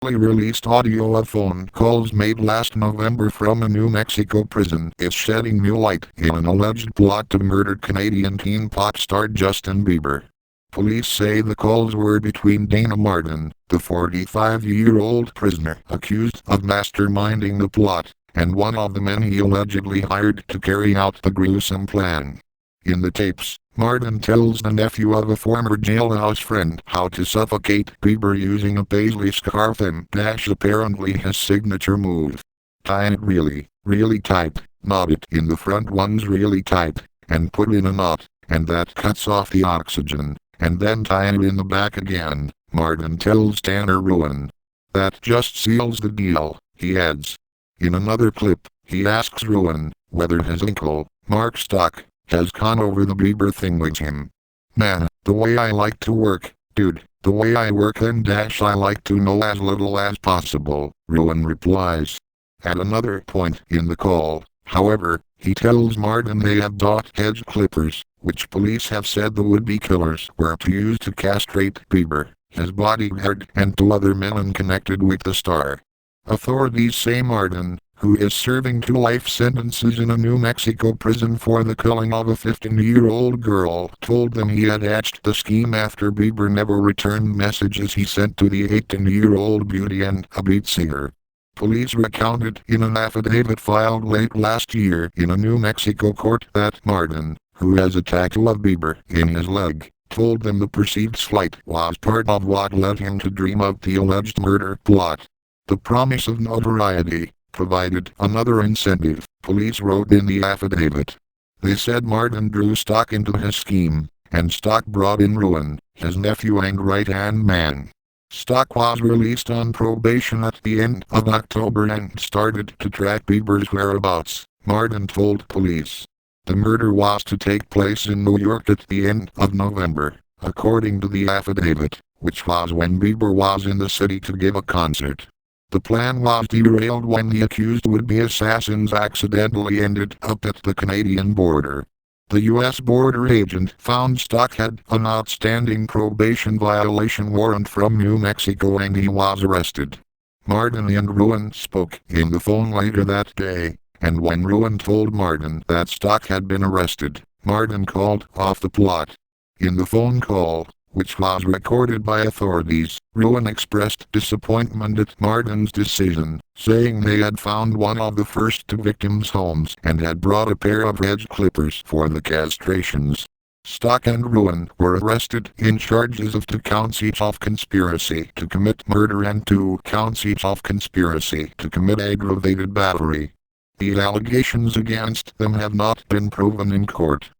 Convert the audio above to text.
Released audio of phone calls made last November from a New Mexico prison is shedding new light in an alleged plot to murder Canadian teen pop star Justin Bieber. Police say the calls were between Dana Martin, the 45-year-old prisoner accused of masterminding the plot, and one of the men he allegedly hired to carry out the gruesome plan. In the tapes, Martin tells the nephew of a former jailhouse friend how to suffocate Bieber using a paisley scarf and apparently his signature move. Tie it really tight, knot it in the front ones really tight, and put in a knot, and that cuts off the oxygen, and then tie it in the back again, Martin tells Tanner Ruane. That just seals the deal, he adds. In another clip, he asks Ruane whether his uncle, Mark Staake, has gone over the Bieber thing with him. Man, the way I like to work, dude, the way I work and I like to know as little as possible, Ruane replies. At another point in the call, however, he tells Martin they have bought hedge clippers, which police have said the would-be killers were to use to castrate Bieber, his bodyguard, and 2 other men connected with the star. Authorities say Martin, who is serving 2 life sentences in a New Mexico prison for the killing of a 15-year-old girl, told them he had hatched the scheme after Bieber never returned messages he sent to the 18-year-old beauty and a beat singer. Police recounted in an affidavit filed late last year in a New Mexico court that Martin, who has a tattoo of Bieber in his leg, told them the perceived slight was part of what led him to dream of the alleged murder plot. The promise of notoriety provided another incentive, police wrote in the affidavit. They said Martin drew Staake into his scheme, and Staake brought in Ruane, his nephew and right-hand man. Staake was released on probation at the end of October and started to track Bieber's whereabouts, Martin told police. The murder was to take place in New York at the end of November, according to the affidavit, which was when Bieber was in the city to give a concert. The plan was derailed when the accused would-be assassins accidentally ended up at the Canadian border. The U.S. border agent found Staake had an outstanding probation violation warrant from New Mexico and he was arrested. Martin and Ruane spoke in the phone later that day, and when Ruane told Martin that Staake had been arrested, Martin called off the plot. In the phone call, which was recorded by authorities, Ruane expressed disappointment at Martin's decision, saying they had found one of the first 2 victims' homes and had brought a pair of hedge clippers for the castrations. Staake and Ruane were arrested in charges of 2 counts each of conspiracy to commit murder and 2 counts each of conspiracy to commit aggravated battery. The allegations against them have not been proven in court.